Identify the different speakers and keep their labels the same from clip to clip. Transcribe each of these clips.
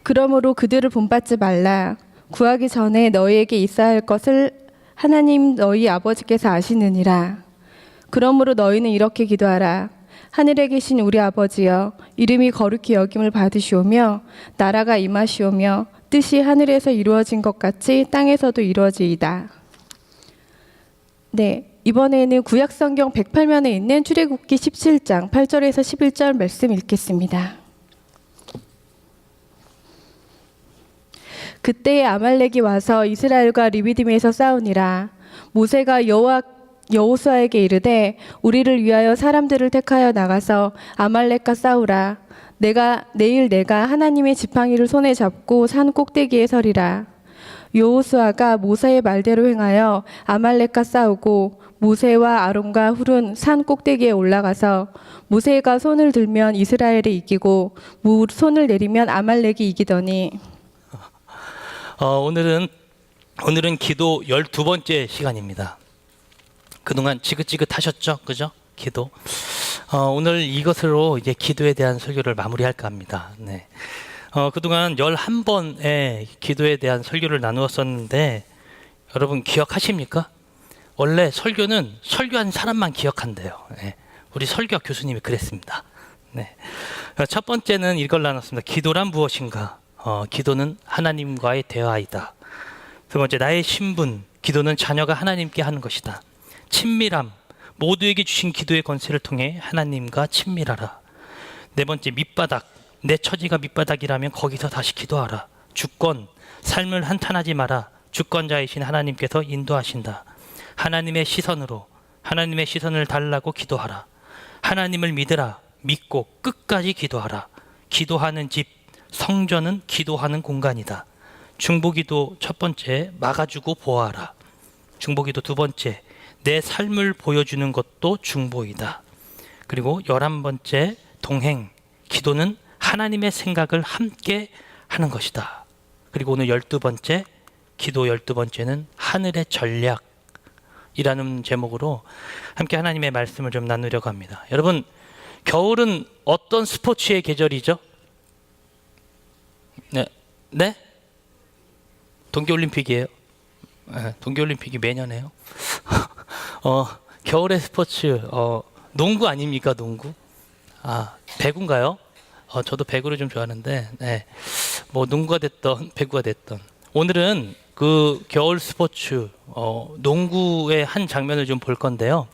Speaker 1: 그러므로 그들을 본받지 말라. 구하기 전에 너희에게 있어야 할 것을 하나님 너희 아버지께서 아시느니라. 그러므로 너희는 이렇게 기도하라. 하늘에 계신 우리 아버지여, 이름이 거룩히 여김을 받으시오며 나라가 임하시오며 뜻이 하늘에서 이루어진 것 같이 땅에서도 이루어지이다. 네, 이번에는 구약성경 108면에 있는 출애굽기 17장 8절에서 11절 말씀 읽겠습니다. 그때에 아말렉이 와서 이스라엘과 리비딤에서 싸우니라. 모세가 여호수아에게 이르되 우리를 위하여 사람들을 택하여 나가서 아말렉과 싸우라. 내일 내가 하나님의 지팡이를 손에 잡고 산 꼭대기에 서리라. 여호수아가 모세의 말대로 행하여 아말렉과 싸우고 모세와 아론과 훌은 산 꼭대기에 올라가서 모세가 손을 들면 이스라엘이 이기고 손을 내리면 아말렉이 이기더니.
Speaker 2: 오늘은 기도 12번째 시간입니다. 그동안 지긋지긋하셨죠? 그죠? 기도. 오늘 이것으로 이제 기도에 대한 설교를 마무리할까 합니다. 네. 그동안 11번의 기도에 대한 설교를 나누었었는데 여러분 기억하십니까? 원래 설교는 설교한 사람만 기억한대요. 네. 우리 설교 교수님이 그랬습니다. 네. 첫 번째는 이걸 나눴습니다. 기도란 무엇인가? 기도는 하나님과의 대화이다. 두 번째, 나의 신분. 기도는 자녀가 하나님께 하는 것이다. 친밀함. 모두에게 주신 기도의 권세를 통해 하나님과 친밀하라. 네 번째, 밑바닥. 내 처지가 밑바닥이라면 거기서 다시 기도하라. 주권. 삶을 한탄하지 마라. 주권자이신 하나님께서 인도하신다. 하나님의 시선으로, 하나님의 시선을 달라고 기도하라. 하나님을 믿으라. 믿고 끝까지 기도하라. 기도하는 집, 성전은 기도하는 공간이다. 중보기도 첫 번째, 막아주고 보호하라. 중보기도 두 번째, 내 삶을 보여주는 것도 중보이다. 그리고 11번째, 동행. 기도는 하나님의 생각을 함께 하는 것이다. 그리고 오늘 12번째, 기도 12번째는 하늘의 전략이라는 제목으로 함께 하나님의 말씀을 좀 나누려고 합니다. 여러분, 겨울은 어떤 스포츠의 계절이죠? 네? 동계올림픽이에요. 네, 동계올림픽이 매년 해요. 겨울의 스포츠, 농구 아닙니까? 농구? 배구인가요? 저도 배구를 좀 좋아하는데, 네. 뭐 농구가 됐던 배구가 됐던, 오늘은 그 겨울 스포츠 농구의 한 장면을 좀 볼 건데요.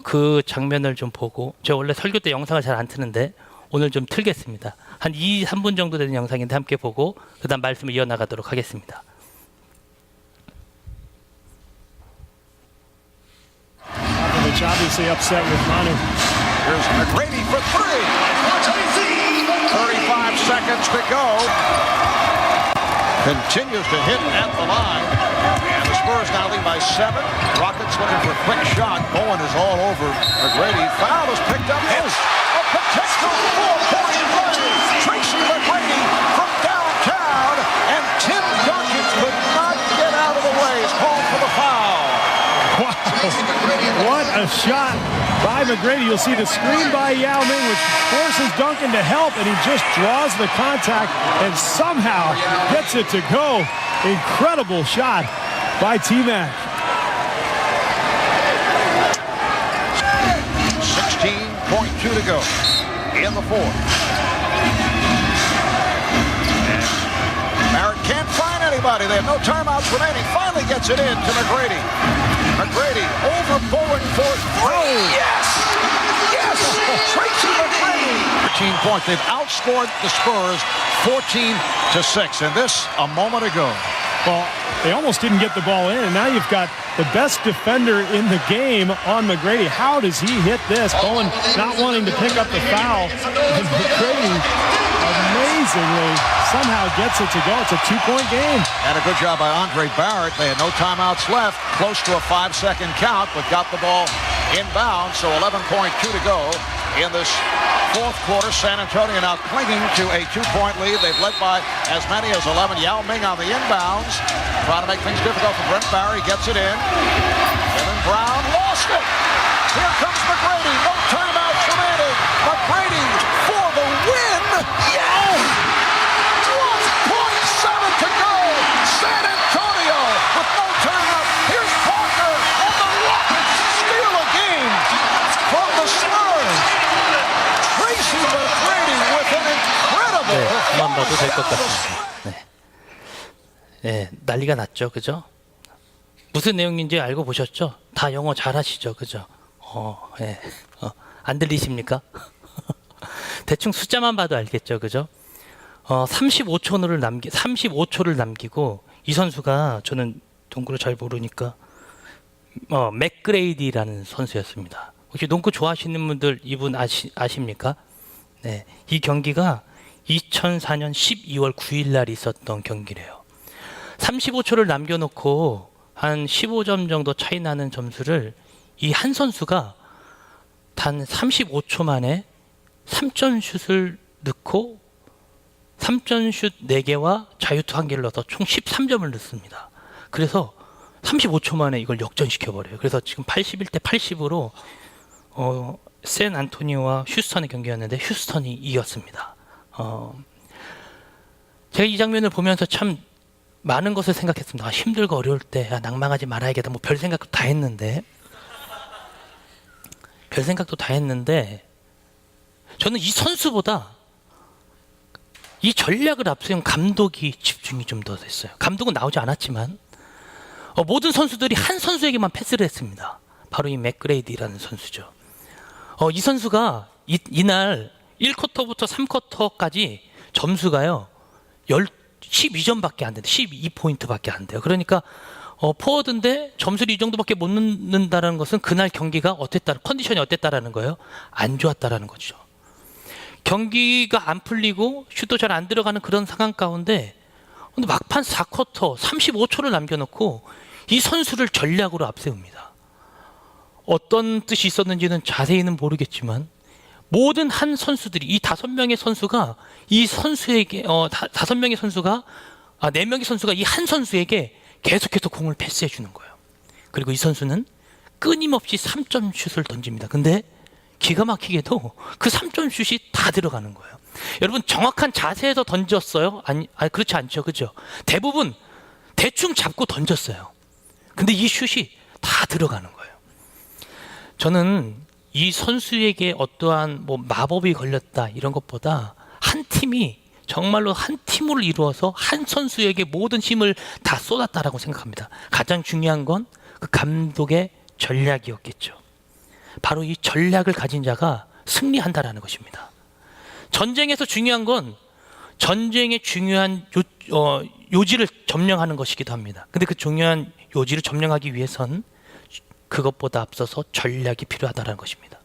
Speaker 2: 그 장면을 좀 보고, 제가 원래 설교 때 영상을 잘 안 트는데 오늘 좀 틀겠습니다. 한 3분 정도 되는 영상인데 함께 보고 그 다음 말씀을 이어나가도록 하겠습니다.
Speaker 3: Popovich obviously upset with Manu.
Speaker 4: Here's McGrady for three. 35 seconds to go. Continues to hit at the line. And the Spurs now lead by 7. Rockets looking for a quick shot. Bowen is all over McGrady. Foul is picked up. It's a potential 4-point play. Tracy McGrady from downtown. And Tim Duncan could not get out of the way. He's called for the foul.
Speaker 3: Wow. What a shot by McGrady. You'll see the screen by Yao Ming, which forces Duncan to help, and he just draws the contact and somehow gets it to go. Incredible shot by T-Mac.
Speaker 4: 16.2 to go in the fourth. And Barrett can't find anybody. They have no timeouts remaining. Finally gets it in to McGrady. McGrady over Bowen for three. Yes! Yes! Tracy McGrady. 13 points. They've outscored the Spurs 14-6. And this a moment ago.
Speaker 3: Well, they almost didn't get the ball in, and now you've got the best defender in the game on McGrady. How does he hit this? Bowen not wanting to pick up the foul. And McGrady amazingly somehow gets it to go. It's a 2-point game.
Speaker 4: And a good job by Andre Barrett. They had no timeouts left. Close to a 5-second count, but got the ball inbound. So 11.2 to go in this fourth quarter. San Antonio now clinging to a 2-point lead. They've led by as many as 11. Yao Ming on the inbounds. Trying to make things difficult for Brent Barry. Gets it in. Kevin Brown lost it. Here comes McGrady. No timeouts remaining. McGrady for the win. Yes! What
Speaker 2: 봐도 될 것 같습니다. 네. 네, 난리가 났죠, 그죠? 무슨 내용인지 알고 보셨죠? 다 영어 잘하시죠, 그죠? 예. 안 들리십니까? 대충 숫자만 봐도 알겠죠, 그죠? 35초를 남기고 이 선수가 저는 농구를 잘 모르니까 맥그레이디라는 선수였습니다. 혹시 농구 좋아하시는 분들 이분 아십니까? 네, 이 경기가 2004년 12월 9일 날 있었던 경기래요. 35초를 남겨놓고 한 15점 정도 차이 나는 점수를 이 한 선수가 단 35초 만에 3점 슛을 넣고 3점 슛 4개와 자유투 1개를 넣어서 총 13점을 넣습니다. 그래서 35초 만에 이걸 역전시켜버려요. 그래서 지금 81대 80으로 샌 안토니오와 휴스턴의 경기였는데 휴스턴이 이겼습니다. 제가 이 장면을 보면서 참 많은 것을 생각했습니다. 힘들고 어려울 때 낭망하지 말아야겠다. 뭐 별 생각도 다 했는데 저는 이 선수보다 이 전략을 앞세운 감독이 집중이 좀 더 됐어요. 감독은 나오지 않았지만 모든 선수들이 한 선수에게만 패스를 했습니다. 바로 이 맥그레이디라는 선수죠. 이 선수가 이날 1쿼터부터 3쿼터까지 점수가요 12점밖에 안 돼요. 12포인트밖에 안 돼요. 그러니까 포워드인데 점수를 이 정도밖에 못 넣는다는 것은 그날 경기가 어땠다, 컨디션이 어땠다라는 거예요. 안 좋았다라는 거죠. 경기가 안 풀리고 슛도 잘 안 들어가는 그런 상황 가운데 근데 막판 4쿼터 35초를 남겨놓고 이 선수를 전략으로 앞세웁니다. 어떤 뜻이 있었는지는 자세히는 모르겠지만 모든 한 선수들이 이 5명의 선수가 이 선수에게 5명의 선수가 4명의 선수가 이 한 선수에게 계속해서 공을 패스해 주는 거예요. 그리고 이 선수는 끊임없이 3점 슛을 던집니다. 근데 기가 막히게도 그 3점 슛이 다 들어가는 거예요. 여러분 정확한 자세에서 던졌어요? 아니 그렇지 않죠, 그죠? 대부분 대충 잡고 던졌어요. 근데 이 슛이 다 들어가는 거예요. 저는 이 선수에게 어떠한 마법이 걸렸다 이런 것보다 한 팀이 정말로 한 팀을 이루어서 한 선수에게 모든 힘을 다 쏟았다라고 생각합니다. 가장 중요한 건 그 감독의 전략이었겠죠. 바로 이 전략을 가진 자가 승리한다라는 것입니다. 전쟁에서 중요한 건 전쟁의 중요한 요지를 점령하는 것이기도 합니다. 근데 그 중요한 요지를 점령하기 위해선 그것보다 앞서서 전략이 필요하다는 것입니다.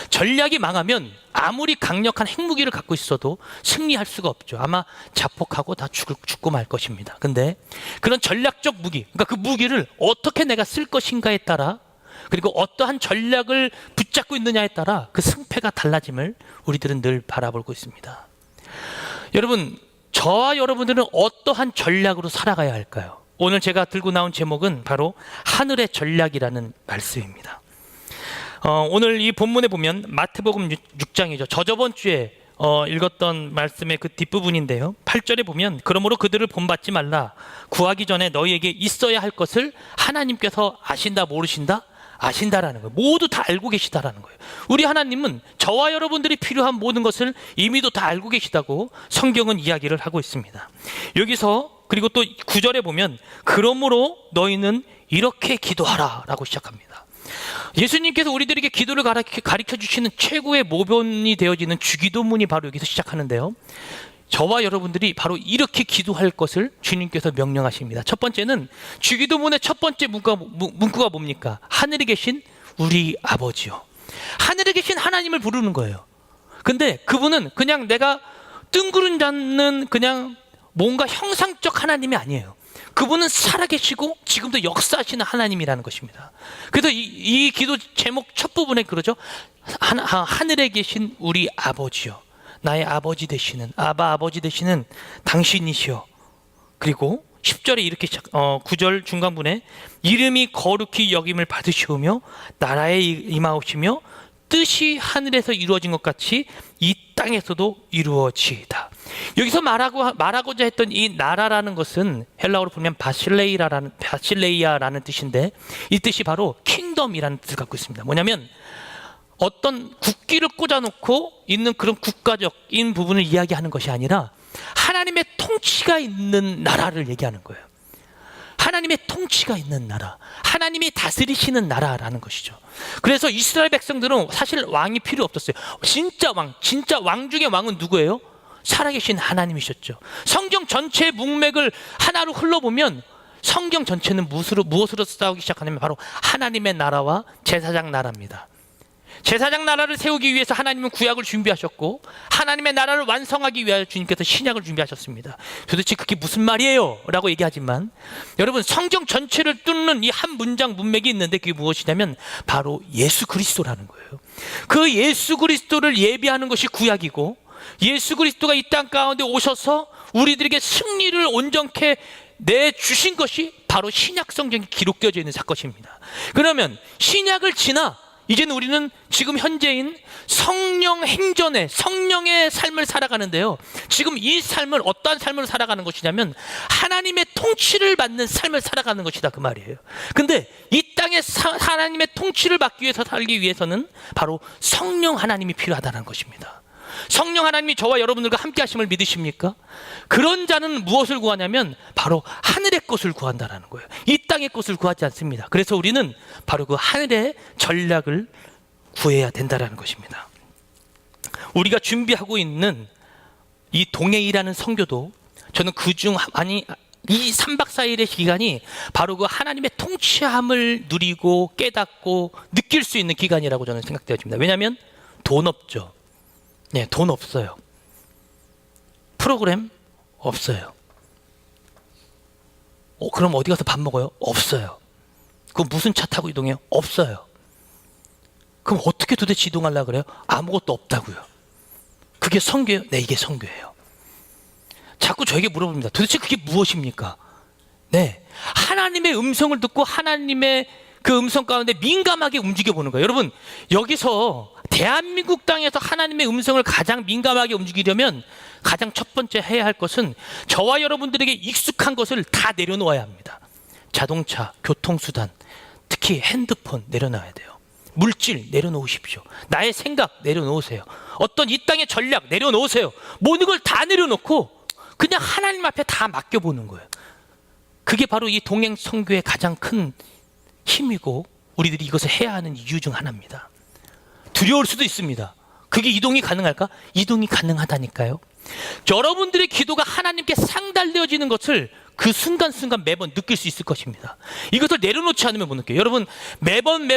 Speaker 2: 전략이 망하면 아무리 강력한 핵무기를 갖고 있어도 승리할 수가 없죠. 아마 자폭하고 다 죽고 말 것입니다. 근데 그런 전략적 무기, 그러니까 그 무기를 어떻게 내가 쓸 것인가에 따라 그리고 어떠한 전략을 붙잡고 있느냐에 따라 그 승패가 달라짐을 우리들은 늘 바라보고 있습니다. 여러분, 저와 여러분들은 어떠한 전략으로 살아가야 할까요? 오늘 제가 들고 나온 제목은 바로 하늘의 전략이라는 말씀입니다. 오늘 이 본문에 보면 마태복음 6장이죠. 저번 주에 읽었던 말씀의 그 뒷부분인데요. 8절에 보면 그러므로 그들을 본받지 말라. 구하기 전에 너희에게 있어야 할 것을 하나님께서 아신다 모르신다? 아신다라는 거예요. 모두 다 알고 계시다라는 거예요. 우리 하나님은 저와 여러분들이 필요한 모든 것을 이미도 다 알고 계시다고 성경은 이야기를 하고 있습니다. 여기서 그리고 또 9절에 보면 그러므로 너희는 이렇게 기도하라 라고 시작합니다. 예수님께서 우리들에게 기도를 가르쳐 주시는 최고의 모본이 되어지는 주기도문이 바로 여기서 시작하는데요. 저와 여러분들이 바로 이렇게 기도할 것을 주님께서 명령하십니다. 첫 번째는 주기도문의 첫 번째 문구가 뭡니까? 하늘에 계신 우리 아버지요. 하늘에 계신 하나님을 부르는 거예요. 근데 그분은 그냥 내가 뜬구름 잡는 그냥 뭔가 형상적 하나님이 아니에요. 그분은 살아계시고 지금도 역사하시는 하나님이라는 것입니다. 그래서 이 기도 제목 첫 부분에 그러죠. 하늘에 계신 우리 아버지요. 나의 아버지 되시는 아버지 되시는 당신이시여. 그리고 10절에 이렇게 9절 중간부에 이름이 거룩히 여김을 받으시오며 나라에 임하옵시며 뜻이 하늘에서 이루어진 것 같이 이 땅에서도 이루어지이다. 여기서 말하고자 했던 이 나라라는 것은 헬라어로 보면 바실레이아라는 뜻인데 이 뜻이 바로 킹덤이라는 뜻을 갖고 있습니다. 뭐냐면 어떤 국기를 꽂아놓고 있는 그런 국가적인 부분을 이야기하는 것이 아니라 하나님의 통치가 있는 나라를 얘기하는 거예요. 하나님의 통치가 있는 나라, 하나님이 다스리시는 나라라는 것이죠. 그래서 이스라엘 백성들은 사실 왕이 필요 없었어요. 진짜 왕 중에 왕은 누구예요? 살아계신 하나님이셨죠. 성경 전체의 문맥을 하나로 흘러보면 성경 전체는 무엇으로 싸우기 시작하냐면 바로 하나님의 나라와 제사장 나라입니다. 제사장 나라를 세우기 위해서 하나님은 구약을 준비하셨고 하나님의 나라를 완성하기 위하여 주님께서 신약을 준비하셨습니다. 도대체 그게 무슨 말이에요? 라고 얘기하지만 여러분, 성경 전체를 뚫는 이 한 문장 문맥이 있는데 그게 무엇이냐면 바로 예수 그리스도라는 거예요. 그 예수 그리스도를 예비하는 것이 구약이고, 예수 그리스도가 이 땅 가운데 오셔서 우리들에게 승리를 온전케 내주신 것이 바로 신약 성경에 기록되어져 있는 사건입니다. 그러면 신약을 지나 이제는 우리는 지금 현재인 성령 행전의 성령의 삶을 살아가는데요. 지금 이 삶을 어떠한 삶으로 살아가는 것이냐면 하나님의 통치를 받는 삶을 살아가는 것이다, 그 말이에요. 근데 이 땅에 하나님의 통치를 받기 위해서 살기 위해서는 바로 성령 하나님이 필요하다는 것입니다. 성령 하나님이 저와 여러분들과 함께 하심을 믿으십니까? 그런 자는 무엇을 구하냐면 바로 하늘의 것을 구한다는 거예요. 이 땅의 것을 구하지 않습니다. 그래서 우리는 바로 그 하늘의 전략을 구해야 된다는 것입니다. 우리가 준비하고 있는 이 동해이라는 선교도 저는 이 3박 4일의 기간이 바로 그 하나님의 통치함을 누리고 깨닫고 느낄 수 있는 기간이라고 저는 생각되어집니다. 왜냐하면 돈 없죠. 네, 돈 없어요. 프로그램 없어요. 그럼 어디 가서 밥 먹어요? 없어요. 그럼 무슨 차 타고 이동해요? 없어요. 그럼 어떻게 도대체 이동하려고 그래요? 아무것도 없다고요. 그게 선교예요? 네, 이게 선교예요. 자꾸 저에게 물어봅니다. 도대체 그게 무엇입니까? 네, 하나님의 음성을 듣고 하나님의 그 음성 가운데 민감하게 움직여 보는 거예요. 여러분, 여기서 대한민국 땅에서 하나님의 음성을 가장 민감하게 움직이려면 가장 첫 번째 해야 할 것은 저와 여러분들에게 익숙한 것을 다 내려놓아야 합니다. 자동차, 교통수단, 특히 핸드폰 내려놔야 돼요. 물질 내려놓으십시오. 나의 생각 내려놓으세요. 어떤 이 땅의 전략 내려놓으세요. 모든 걸 다 내려놓고 그냥 하나님 앞에 다 맡겨보는 거예요. 그게 바로 이 동행 선교의 가장 큰 힘이고 우리들이 이것을 해야 하는 이유 중 하나입니다. 두려울 수도 있습니다. 그게 이동이 가능할까? 이동이 가능하다니까요. 여러분들의 기도가 하나님께 상달되어지는 것을 그 순간순간 매번 느낄 수 있을 것입니다. 이것을 내려놓지 않으면 못 느껴요. 여러분, 매년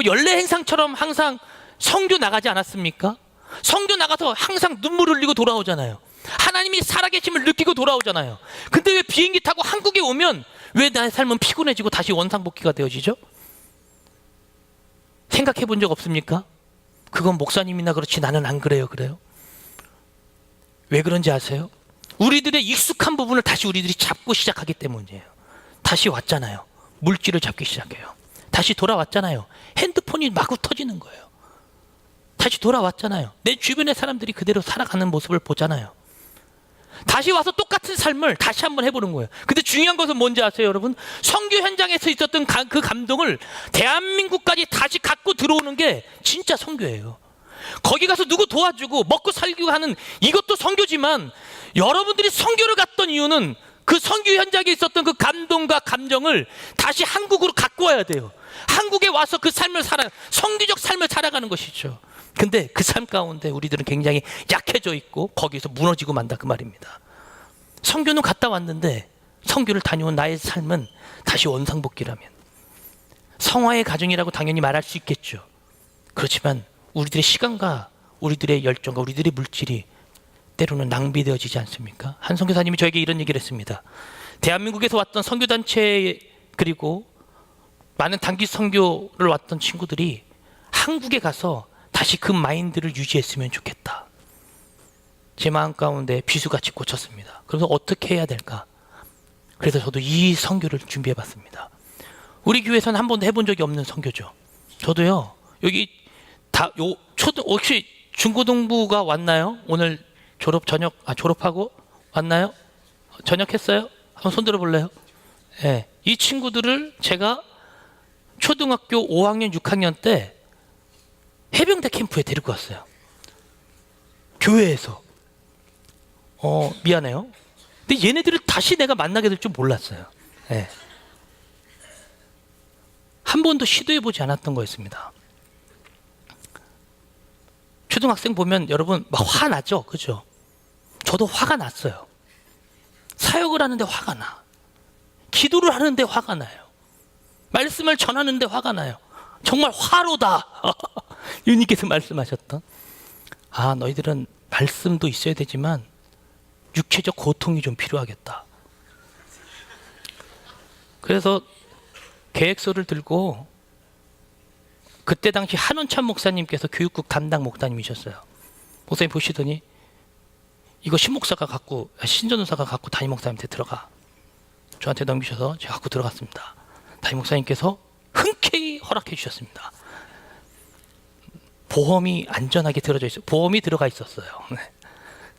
Speaker 2: 연례 행상처럼 항상 선교 나가지 않았습니까? 선교 나가서 항상 눈물 흘리고 돌아오잖아요. 하나님이 살아계심을 느끼고 돌아오잖아요. 근데 왜 비행기 타고 한국에 오면 왜 나의 삶은 피곤해지고 다시 원상복귀가 되어지죠? 생각해 본 적 없습니까? 그건 목사님이나 그렇지 나는 안 그래요. 왜 그런지 아세요? 우리들의 익숙한 부분을 다시 우리들이 잡고 시작하기 때문이에요. 다시 왔잖아요. 물질을 잡기 시작해요. 다시 돌아왔잖아요. 핸드폰이 마구 터지는 거예요. 다시 돌아왔잖아요. 내 주변의 사람들이 그대로 살아가는 모습을 보잖아요. 다시 와서 똑같은 삶을 다시 한번 해보는 거예요. 근데 중요한 것은 뭔지 아세요, 여러분? 선교 현장에서 있었던 그 감동을 대한민국까지 다시 갖고 들어오는 게 진짜 선교예요. 거기 가서 누구 도와주고 먹고 살기고 하는 이것도 선교지만 여러분들이 선교를 갔던 이유는 그 선교 현장에 있었던 그 감동과 감정을 다시 한국으로 갖고 와야 돼요. 한국에 와서 그 삶을 선교적 삶을 살아가는 것이죠. 근데 그 삶 가운데 우리들은 굉장히 약해져 있고 거기서 무너지고 만다, 그 말입니다. 선교는 갔다 왔는데 선교를 다녀온 나의 삶은 다시 원상복귀라면 성화의 가정이라고 당연히 말할 수 있겠죠. 그렇지만 우리들의 시간과 우리들의 열정과 우리들의 물질이 때로는 낭비되어지지 않습니까? 한 선교사님이 저에게 이런 얘기를 했습니다. 대한민국에서 왔던 선교단체 그리고 많은 단기 선교를 왔던 친구들이 한국에 가서 다시 그 마인드를 유지했으면 좋겠다. 제 마음 가운데 비수같이 꽂혔습니다. 그래서 어떻게 해야 될까? 그래서 저도 이 선교를 준비해봤습니다. 우리 교회에서는 한 번도 해본 적이 없는 선교죠. 저도요. 여기 혹시 중고등부가 왔나요? 오늘 졸업하고 왔나요? 전역했어요? 한번 손 들어볼래요? 네. 이 친구들을 제가 초등학교 5학년, 6학년 때 해병대 캠프에 데리고 갔어요. 교회에서. 미안해요. 근데 얘네들을 다시 내가 만나게 될 줄 몰랐어요. 네. 한 번도 시도해보지 않았던 거였습니다. 초등학생 보면 여러분 막 화나죠? 그죠? 저도 화가 났어요. 사역을 하는데 화가 나. 기도를 하는데 화가 나요. 말씀을 전하는데 화가 나요. 정말 화로다. 예수님께서 말씀하셨던, 너희들은 말씀도 있어야 되지만 육체적 고통이 좀 필요하겠다. 그래서 계획서를 들고, 그때 당시 한원찬 목사님께서 교육국 담당 목사님이셨어요. 목사님 보시더니 이거 신전도사가 갖고 담임 목사님한테 들어가. 저한테 넘기셔서 제가 갖고 들어갔습니다. 담임 목사님께서 흔쾌히 허락해 주셨습니다. 보험이 안전하게 들어져 있어요. 보험이 들어가 있었어요. 네.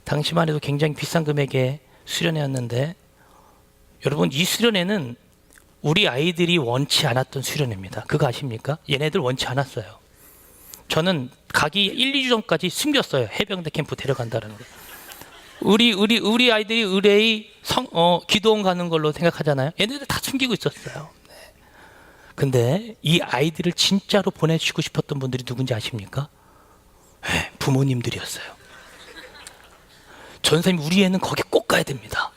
Speaker 2: 당시만 해도 굉장히 비싼 금액의 수련회였는데, 여러분 이 수련회는 우리 아이들이 원치 않았던 수련회입니다. 그거 아십니까? 얘네들 원치 않았어요. 저는 가기 1, 2주 전까지 숨겼어요. 해병대 캠프 데려간다는 거. 우리 아이들이 의뢰의 기도원 가는 걸로 생각하잖아요. 얘네들 다 숨기고 있었어요. 네. 근데 이 아이들을 진짜로 보내주고 싶었던 분들이 누군지 아십니까? 네, 부모님들이었어요. 전사님, 우리 애는 거기 꼭 가야 됩니다.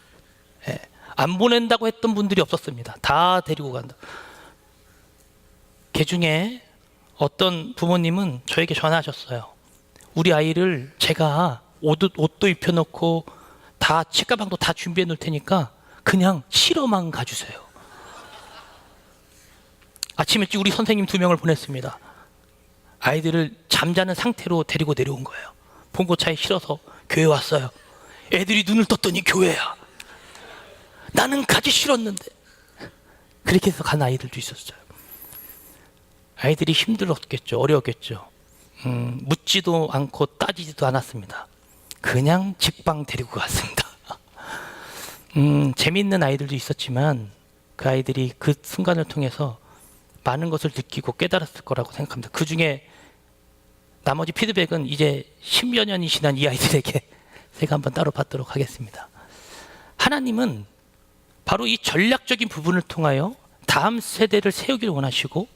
Speaker 2: 네. 안 보낸다고 했던 분들이 없었습니다. 다 데리고 간다. 그 중에 어떤 부모님은 저에게 전화하셨어요. 우리 아이를 제가 옷도 입혀놓고 다 책가방도 다 준비해 놓을 테니까 그냥 실어만 가주세요. 아침 일찍 우리 선생님 2명을 보냈습니다. 아이들을 잠자는 상태로 데리고 내려온 거예요. 봉고차에 실어서 교회 왔어요. 애들이 눈을 떴더니 교회야. 나는 가기 싫었는데. 그렇게 해서 간 아이들도 있었어요. 아이들이 힘들었겠죠. 어려웠겠죠. 묻지도 않고 따지지도 않았습니다. 그냥 직방 데리고 갔습니다. 재밌는 아이들도 있었지만 그 아이들이 그 순간을 통해서 많은 것을 느끼고 깨달았을 거라고 생각합니다. 그 중에 나머지 피드백은 이제 10여 년이 지난 이 아이들에게 제가 한번 따로 받도록 하겠습니다. 하나님은 바로 이 전략적인 부분을 통하여 다음 세대를 세우길 원하시고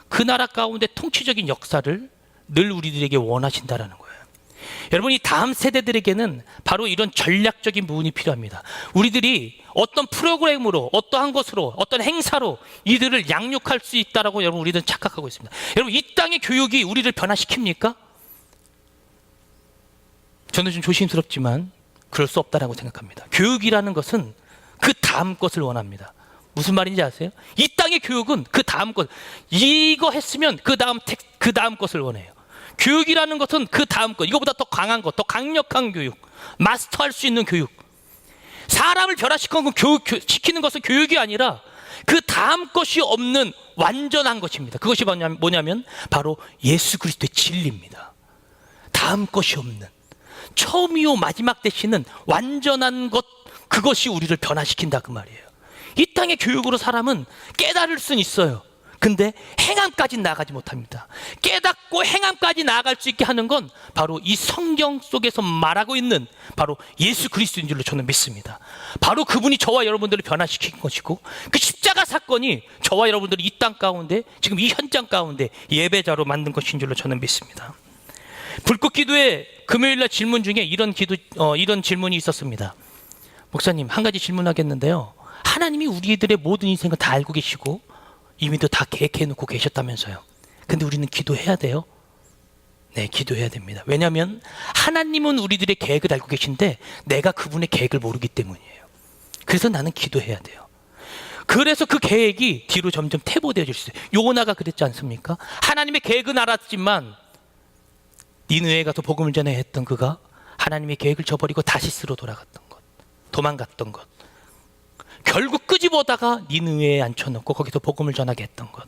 Speaker 2: 그 나라 가운데 통치적인 역사를 늘 우리들에게 원하신다라는 거예요. 여러분, 이 다음 세대들에게는 바로 이런 전략적인 부분이 필요합니다. 우리들이 어떤 프로그램으로, 어떠한 것으로, 어떤 행사로 이들을 양육할 수 있다라고 여러분 우리들은 착각하고 있습니다. 여러분, 이 땅의 교육이 우리를 변화시킵니까? 저는 좀 조심스럽지만 그럴 수 없다라고 생각합니다. 교육이라는 것은 그 다음 것을 원합니다. 무슨 말인지 아세요? 이 땅의 교육은 그 다음 것, 이거 했으면 그 다음 것을 원해요. 교육이라는 것은 그 다음 것, 이거보다 더 강한 것, 더 강력한 교육, 마스터할 수 있는 교육. 사람을 시키는 것은 교육이 아니라 그 다음 것이 없는 완전한 것입니다. 그것이 뭐냐면 바로 예수 그리스도의 진리입니다. 다음 것이 없는, 처음이요 마지막 되시는 완전한 것, 그것이 우리를 변화시킨다 그 말이에요. 이 땅의 교육으로 사람은 깨달을 수는 있어요. 근데 행함까지 나아가지 못합니다. 깨닫고 행함까지 나아갈 수 있게 하는 건 바로 이 성경 속에서 말하고 있는 바로 예수 그리스도인 줄로 저는 믿습니다. 바로 그분이 저와 여러분들을 변화시킨 것이고, 그 십자가 사건이 저와 여러분들이 이 땅 가운데, 지금 이 현장 가운데 예배자로 만든 것인 줄로 저는 믿습니다. 불꽃 기도의 금요일날 질문 중에 이런 질문이 있었습니다. 목사님, 한 가지 질문하겠는데요. 하나님이 우리들의 모든 인생을 다 알고 계시고 이미도 다 계획해 놓고 계셨다면서요. 근데 우리는 기도해야 돼요? 네, 기도해야 됩니다. 왜냐하면 하나님은 우리들의 계획을 알고 계신데 내가 그분의 계획을 모르기 때문이에요. 그래서 나는 기도해야 돼요. 그래서 그 계획이 뒤로 점점 퇴보되어질 수 있어요. 요나가 그랬지 않습니까? 하나님의 계획은 알았지만 니느웨에 가서 복음을 전해야 했던 그가 하나님의 계획을 저버리고 다시스로 돌아갔던 것, 도망갔던 것, 결국 끄집어다가 니느웨에 앉혀놓고 거기서 복음을 전하게 했던 것,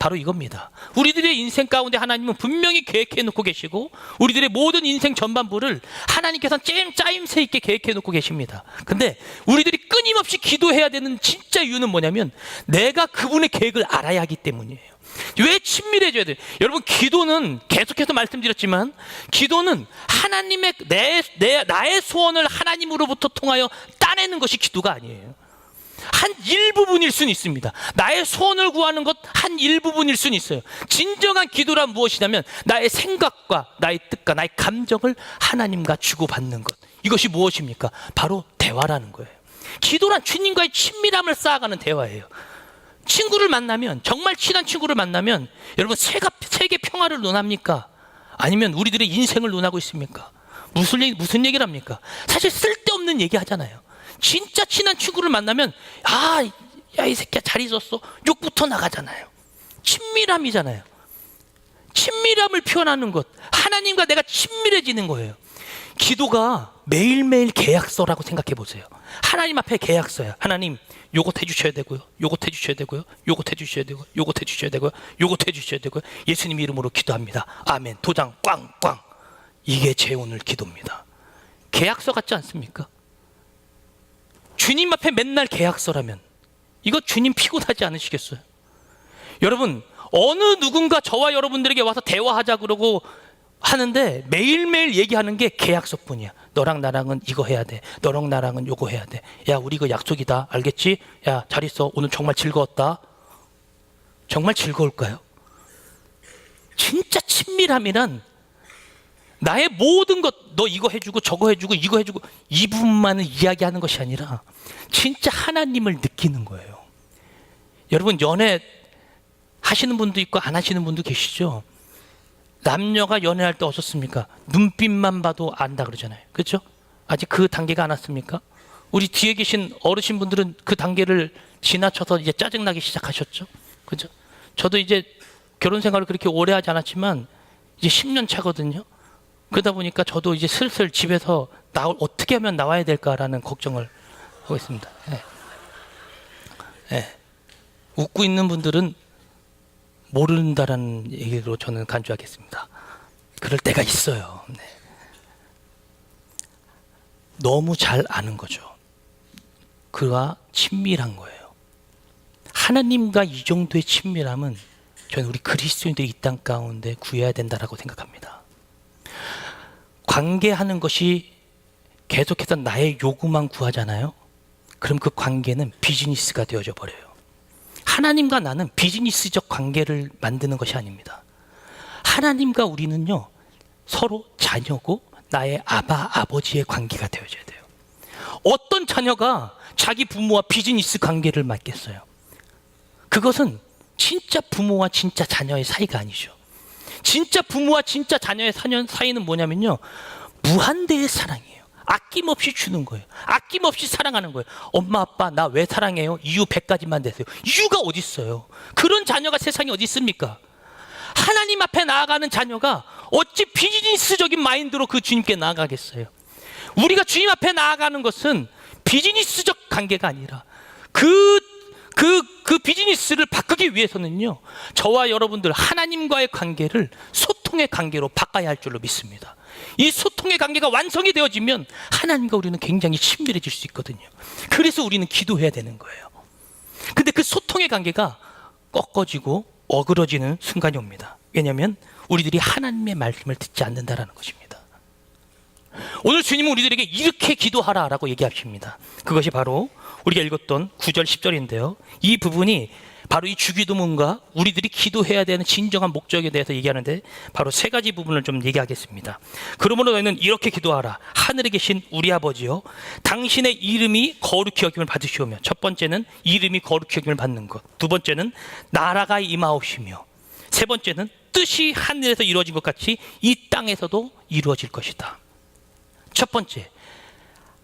Speaker 2: 바로 이겁니다. 우리들의 인생 가운데 하나님은 분명히 계획해 놓고 계시고 우리들의 모든 인생 전반부를 하나님께서는 짜임새 있게 계획해 놓고 계십니다. 근데 우리들이 끊임없이 기도해야 되는 진짜 이유는 뭐냐면 내가 그분의 계획을 알아야 하기 때문이에요. 왜 친밀해져야 돼요? 여러분, 기도는 계속해서 말씀드렸지만 기도는 하나님의 나의 소원을 하나님으로부터 통하여 따내는 것이 기도가 아니에요. 한 일부분일 수는 있습니다. 나의 소원을 구하는 것 한 일부분일 수는 있어요. 진정한 기도란 무엇이냐면 나의 생각과 나의 뜻과 나의 감정을 하나님과 주고받는 것. 이것이 무엇입니까? 바로 대화라는 거예요. 기도란 주님과의 친밀함을 쌓아가는 대화예요. 친구를 만나면, 정말 친한 친구를 만나면 여러분 세계 평화를 논합니까? 아니면 우리들의 인생을 논하고 있습니까? 무슨 얘기를 합니까? 사실 쓸데없는 얘기 하잖아요. 진짜 친한 친구를 만나면 야, 이 새끼야 잘 있었어, 욕부터 나가잖아요. 친밀함이잖아요. 친밀함을 표현하는 것, 하나님과 내가 친밀해지는 거예요. 기도가 매일매일 계약서라고 생각해 보세요. 하나님 앞에 계약서야. 하나님, 요것 해주셔야 되고요, 요것 해주셔야 되고요, 요것 해주셔야 되고요, 요것 해주셔야 되고요, 요것 해주셔야 되고요. 예수님 이름으로 기도합니다. 아멘. 도장 꽝꽝. 이게 제 오늘 기도입니다. 계약서 같지 않습니까? 주님 앞에 맨날 계약서라면 이거 주님 피곤하지 않으시겠어요? 여러분, 어느 누군가 저와 여러분들에게 와서 대화하자 그러고 하는데 매일매일 얘기하는 게 계약서뿐이야. 너랑 나랑은 이거 해야 돼, 너랑 나랑은 요거 해야 돼. 야, 우리 이거 약속이다, 알겠지? 야, 잘 있어, 오늘 정말 즐거웠다. 정말 즐거울까요? 진짜 친밀함이란 나의 모든 것, 너 이거 해주고 저거 해주고 이거 해주고 이 부분만을 이야기하는 것이 아니라 진짜 하나님을 느끼는 거예요. 여러분, 연애 하시는 분도 있고 안 하시는 분도 계시죠? 남녀가 연애할 때 어떻습니까? 눈빛만 봐도 안다 그러잖아요. 그렇죠? 아직 그 단계가 안 왔습니까? 우리 뒤에 계신 어르신분들은 그 단계를 지나쳐서 이제 짜증나기 시작하셨죠? 그렇죠? 저도 이제 결혼 생활을 그렇게 오래 하지 않았지만 이제 10년 차거든요. 그러다 보니까 저도 이제 슬슬 집에서 어떻게 하면 나와야 될까라는 걱정을 하고 있습니다. 네. 네. 웃고 있는 분들은 모른다라는 얘기로 저는 간주하겠습니다. 그럴 때가 있어요. 네. 너무 잘 아는 거죠. 그와 친밀한 거예요. 하나님과 이 정도의 친밀함은 저는 우리 그리스도인들이 이 땅 가운데 구해야 된다라고 생각합니다. 관계하는 것이 계속해서 나의 요구만 구하잖아요. 그럼 그 관계는 비즈니스가 되어져 버려요. 하나님과 나는 비즈니스적 관계를 만드는 것이 아닙니다. 하나님과 우리는요, 서로 자녀고 나의 아버지의 관계가 되어져야 돼요. 어떤 자녀가 자기 부모와 비즈니스 관계를 맺겠어요? 그것은 진짜 부모와 진짜 자녀의 사이가 아니죠. 진짜 부모와 진짜 자녀의 사이는 뭐냐면요, 무한대의 사랑이에요. 아낌없이 주는 거예요. 아낌없이 사랑하는 거예요. 엄마 아빠 나 왜 사랑해요? 이유 100가지만 대세요. 이유가 어디 있어요? 그런 자녀가 세상에 어디 있습니까? 하나님 앞에 나아가는 자녀가 어찌 비즈니스적인 마인드로 그 주님께 나아가겠어요? 우리가 주님 앞에 나아가는 것은 비즈니스적 관계가 아니라 그 비즈니스를 바꾸기 위해서는요, 저와 여러분들 하나님과의 관계를 소통의 관계로 바꿔야 할 줄로 믿습니다. 이 소통의 관계가 완성이 되어지면 하나님과 우리는 굉장히 친밀해질 수 있거든요. 그래서 우리는 기도해야 되는 거예요. 근데 그 소통의 관계가 꺾어지고 어그러지는 순간이 옵니다. 왜냐하면 우리들이 하나님의 말씀을 듣지 않는다라는 것입니다. 오늘 주님은 우리들에게 이렇게 기도하라라고 얘기하십니다. 그것이 바로 우리가 읽었던 9절 10절인데요. 이 부분이 바로 이 주기도문과 우리들이 기도해야 되는 진정한 목적에 대해서 얘기하는데 바로 세 가지 부분을 좀 얘기하겠습니다. 그러므로 너희는 이렇게 기도하라. 하늘에 계신 우리 아버지여, 당신의 이름이 거룩히 여김을 받으시오며. 첫 번째는 이름이 거룩히 여김을 받는 것. 두 번째는 나라가 임하옵시며. 세 번째는 뜻이 하늘에서 이루어진 것 같이 이 땅에서도 이루어질 것이다. 첫 번째,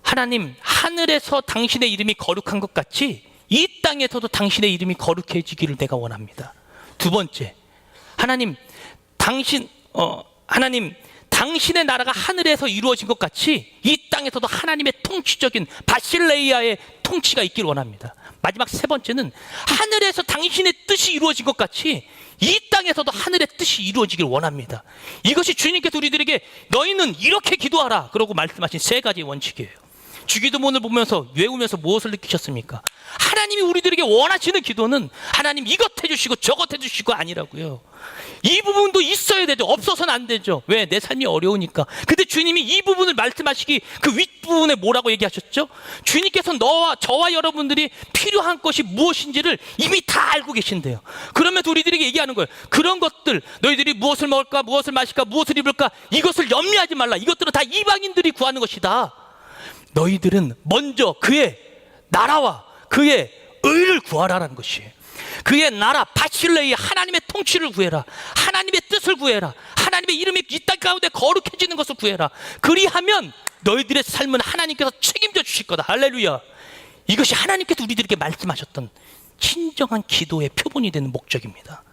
Speaker 2: 하나님, 하늘에서 당신의 이름이 거룩한 것 같이 이 땅에서도 당신의 이름이 거룩해지기를 내가 원합니다. 두 번째, 하나님, 당신의 나라가 하늘에서 이루어진 것 같이 이 땅에서도 하나님의 통치적인 바실레이아의 통치가 있기를 원합니다. 마지막 세 번째는 하늘에서 당신의 뜻이 이루어진 것 같이 이 땅에서도 하늘의 뜻이 이루어지길 원합니다. 이것이 주님께서 우리들에게 너희는 이렇게 기도하라 그러고 말씀하신 세 가지 원칙이에요. 주기도문을 보면서 외우면서 무엇을 느끼셨습니까? 하나님이 우리들에게 원하시는 기도는 하나님 이것 해주시고 저것 해주시고 아니라고요. 이 부분도 있어야 되죠. 없어서는 안 되죠. 왜? 내 삶이 어려우니까. 근데 주님이 이 부분을 말씀하시기 그 윗부분에 뭐라고 얘기하셨죠? 주님께서 너와 저와 여러분들이 필요한 것이 무엇인지를 이미 다 알고 계신대요. 그러면서 우리들에게 얘기하는 거예요. 그런 것들, 너희들이 무엇을 먹을까, 무엇을 마실까, 무엇을 입을까, 이것을 염려하지 말라. 이것들은 다 이방인들이 구하는 것이다. 너희들은 먼저 그의 나라와 그의 의를 구하라라는 것이에요. 그의 나라 바실레이 하나님의 통치를 구해라. 하나님의 뜻을 구해라. 하나님의 이름이 이 땅 가운데 거룩해지는 것을 구해라. 그리하면 너희들의 삶은 하나님께서 책임져 주실 거다. 할렐루야. 이것이 하나님께서 우리들에게 말씀하셨던 진정한 기도의 표본이 되는 목적입니다.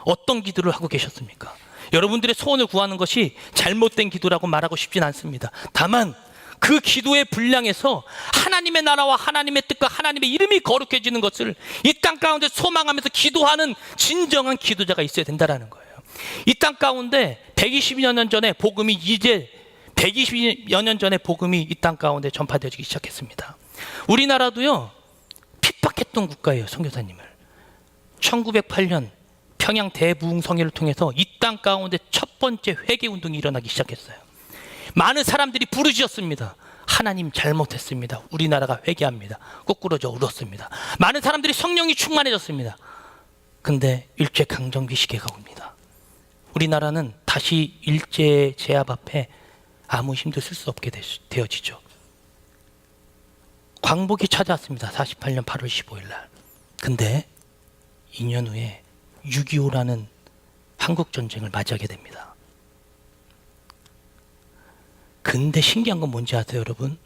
Speaker 2: 어떤 기도를 하고 계셨습니까? 여러분들의 소원을 구하는 것이 잘못된 기도라고 말하고 싶진 않습니다. 다만 그 기도의 분량에서 하나님의 나라와 하나님의 뜻과 하나님의 이름이 거룩해지는 것을 이 땅 가운데 소망하면서 기도하는 진정한 기도자가 있어야 된다는 거예요. 이 땅 가운데 120여 년 전에 복음이 이 땅 가운데 전파되기 시작했습니다. 우리나라도요, 핍박했던 국가예요. 선교사님을 1908년 평양 대부흥성회를 통해서 이 땅 가운데 첫 번째 회개운동이 일어나기 시작했어요. 많은 사람들이 부르짖었습니다. 하나님 잘못했습니다. 우리나라가 회개합니다. 거꾸로져 울었습니다. 많은 사람들이 성령이 충만해졌습니다. 근데 일제강점기 시기가 옵니다. 우리나라는 다시 일제 제압 앞에 아무 힘도 쓸 수 없게 되어지죠. 광복이 찾아왔습니다. 48년 8월 15일 날. 근데 2년 후에 6.25라는 한국전쟁을 맞이하게 됩니다. 근데 신기한 건 뭔지 아세요, 여러분?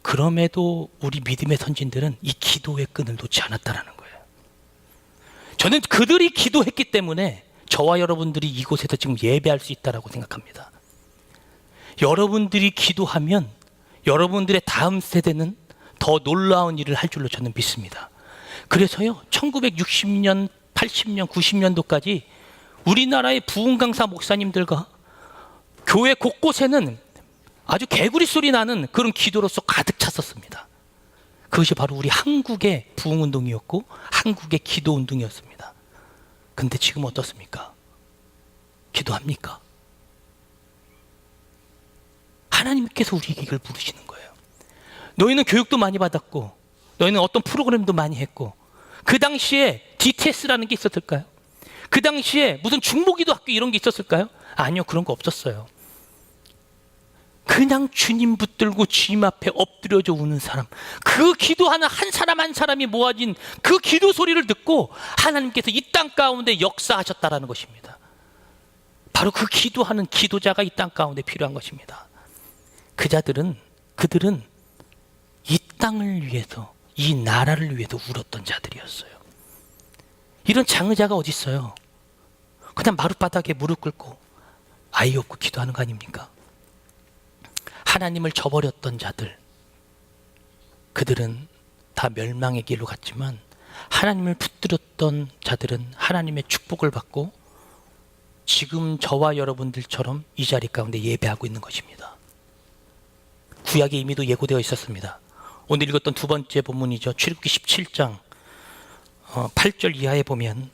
Speaker 2: 그럼에도 우리 믿음의 선진들은 이 기도의 끈을 놓지 않았다라는 거예요. 저는 그들이 기도했기 때문에 저와 여러분들이 이곳에서 지금 예배할 수 있다라고 생각합니다. 여러분들이 기도하면 여러분들의 다음 세대는 더 놀라운 일을 할 줄로 저는 믿습니다. 그래서요, 1960년, 80년, 90년도까지 우리나라의 부흥 강사 목사님들과 교회 곳곳에는 아주 개구리 소리 나는 그런 기도로서 가득 찼었습니다. 그것이 바로 우리 한국의 부흥운동이었고 한국의 기도운동이었습니다. 근데 지금 어떻습니까? 기도합니까? 하나님께서 우리에게 이걸 부르시는 거예요. 너희는 교육도 많이 받았고 너희는 어떤 프로그램도 많이 했고 그 당시에 DTS라는 게 있었을까요? 그 당시에 무슨 중보기도 학교 이런 게 있었을까요? 아니요, 그런 거 없었어요. 그냥 주님 붙들고 주님 앞에 엎드려져 우는 사람, 그 기도하는 한 사람 한 사람이 모아진 그 기도 소리를 듣고 하나님께서 이 땅 가운데 역사하셨다라는 것입니다. 바로 그 기도하는 기도자가 이 땅 가운데 필요한 것입니다. 그들은 이 땅을 위해서, 이 나라를 위해서 울었던 자들이었어요. 이런 장의자가 어디 있어요? 그냥 마룻바닥에 무릎 꿇고 아이 없고 기도하는 거 아닙니까? 하나님을 저버렸던 자들, 그들은 다 멸망의 길로 갔지만 하나님을 붙들었던 자들은 하나님의 축복을 받고 지금 저와 여러분들처럼 이 자리 가운데 예배하고 있는 것입니다. 구약에 이미도 예고되어 있었습니다. 오늘 읽었던 두 번째 본문이죠. 출애굽기 17장 8절 이하에 보면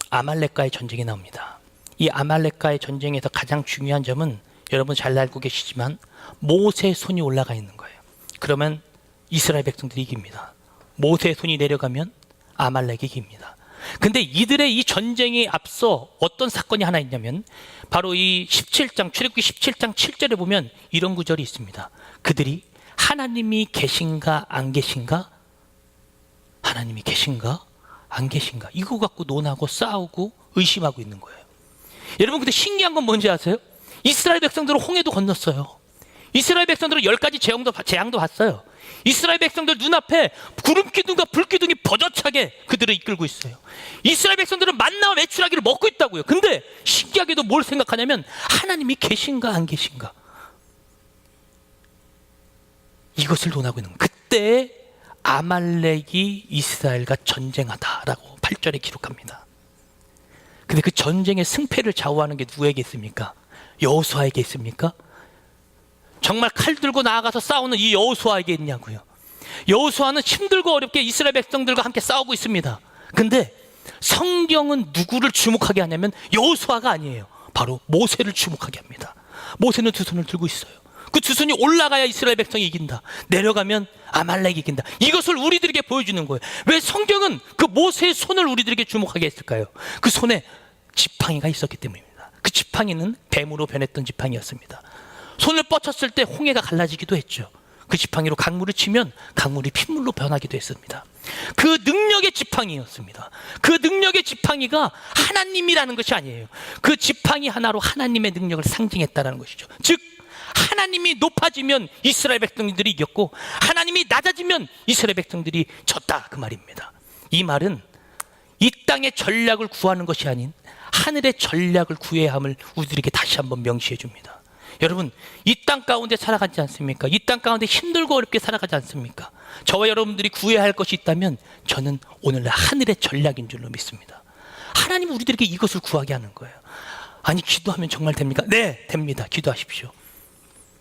Speaker 2: 아말렉과의 전쟁이 나옵니다. 이 아말렉과의 전쟁에서 가장 중요한 점은 여러분 잘 알고 계시지만 모세의 손이 올라가 있는 거예요. 그러면 이스라엘 백성들이 이깁니다. 모세의 손이 내려가면 아말렉이 이깁니다. 근데 이들의 이 전쟁에 앞서 어떤 사건이 하나 있냐면 바로 이 17장, 출애굽기 17장 7절에 보면 이런 구절이 있습니다. 그들이 하나님이 계신가 안 계신가? 하나님이 계신가 안 계신가? 이거 갖고 논하고 싸우고 의심하고 있는 거예요. 여러분, 근데 신기한 건 뭔지 아세요? 이스라엘 백성들은 홍해도 건넜어요. 이스라엘 백성들은 10가지 재앙도 봤어요. 이스라엘 백성들 눈앞에 구름 기둥과 불 기둥이 버젓하게 그들을 이끌고 있어요. 이스라엘 백성들은 만나와 메추라기를 먹고 있다고요. 근데 신기하게도 뭘 생각하냐면 하나님이 계신가 안 계신가, 이것을 논하고 있는 거예요. 그때 아말렉이 이스라엘과 전쟁하다라고 8절에 기록합니다. 근데 그 전쟁의 승패를 좌우하는 게 누구에게 있습니까? 여호수아에게 있습니까? 정말 칼 들고 나아가서 싸우는 이 여호수아에게 있냐고요. 여호수아는 힘들고 어렵게 이스라엘 백성들과 함께 싸우고 있습니다. 근데 성경은 누구를 주목하게 하냐면 여호수아가 아니에요. 바로 모세를 주목하게 합니다. 모세는 두 손을 들고 있어요. 그 두 손이 올라가야 이스라엘 백성이 이긴다. 내려가면 아말렉이 이긴다. 이것을 우리들에게 보여주는 거예요. 왜 성경은 그 모세의 손을 우리들에게 주목하게 했을까요? 그 손에 지팡이가 있었기 때문입니다. 그 지팡이는 뱀으로 변했던 지팡이였습니다. 손을 뻗쳤을 때 홍해가 갈라지기도 했죠. 그 지팡이로 강물을 치면 강물이 핏물로 변하기도 했습니다. 그 능력의 지팡이였습니다. 그 능력의 지팡이가 하나님이라는 것이 아니에요. 그 지팡이 하나로 하나님의 능력을 상징했다는 것이죠. 즉 하나님이 높아지면 이스라엘 백성들이 이겼고 하나님이 낮아지면 이스라엘 백성들이 졌다, 그 말입니다. 이 말은 이 땅의 전략을 구하는 것이 아닌 하늘의 전략을 구해야 함을 우리들에게 다시 한번 명시해 줍니다. 여러분, 이 땅 가운데 살아가지 않습니까? 이 땅 가운데 힘들고 어렵게 살아가지 않습니까? 저와 여러분들이 구해야 할 것이 있다면 저는 오늘날 하늘의 전략인 줄로 믿습니다. 하나님은 우리들에게 이것을 구하게 하는 거예요. 아니, 기도하면 정말 됩니까? 네, 됩니다. 기도하십시오.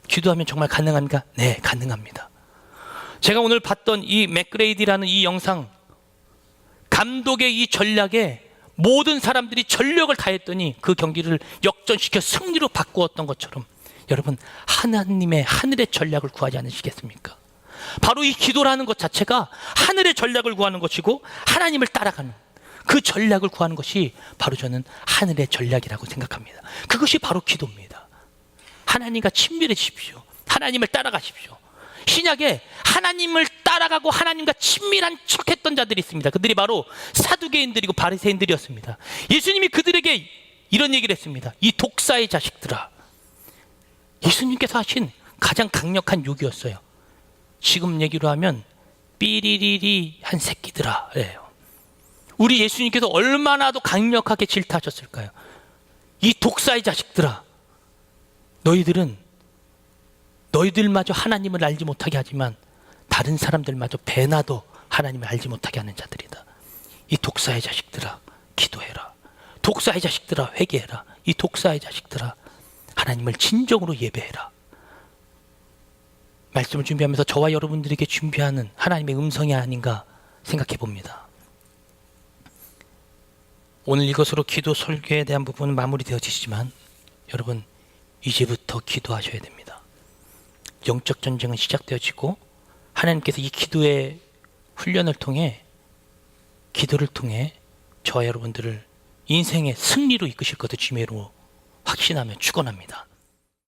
Speaker 2: 기도하면 정말 가능합니까? 네, 가능합니다. 제가 오늘 봤던 이 맥그레이디라는 이 영상, 감독의 이 전략에 모든 사람들이 전력을 다했더니 그 경기를 역전시켜 승리로 바꾸었던 것처럼 여러분, 하나님의 하늘의 전략을 구하지 않으시겠습니까? 바로 이 기도라는 것 자체가 하늘의 전략을 구하는 것이고 하나님을 따라가는 그 전략을 구하는 것이 바로 저는 하늘의 전략이라고 생각합니다. 그것이 바로 기도입니다. 하나님과 친밀해지십시오. 하나님을 따라가십시오. 신약에 하나님을 따라가고 하나님과 친밀한 척했던 자들이 있습니다. 그들이 바로 사두개인들이고 바리새인들이었습니다. 예수님이 그들에게 이런 얘기를 했습니다. 이 독사의 자식들아. 예수님께서 하신 가장 강력한 욕이었어요. 지금 얘기로 하면 삐리리리한 새끼들아. 래요. 우리 예수님께서 얼마나 더 강력하게 질타하셨을까요? 이 독사의 자식들아. 너희들마저 하나님을 알지 못하게 하지만 다른 사람들마저 배나도 하나님을 알지 못하게 하는 자들이다. 이 독사의 자식들아, 기도해라. 독사의 자식들아, 회개해라. 이 독사의 자식들아, 하나님을 진정으로 예배해라. 말씀을 준비하면서 저와 여러분들에게 준비하는 하나님의 음성이 아닌가 생각해 봅니다. 오늘 이것으로 기도 설교에 대한 부분은 마무리되어지지만 여러분, 이제부터 기도하셔야 됩니다. 영적 전쟁은 시작되어지고 하나님께서 이 기도의 훈련을 통해, 기도를 통해 저와 여러분들을 인생의 승리로 이끄실 것을 주님으로 확신하며 축원합니다.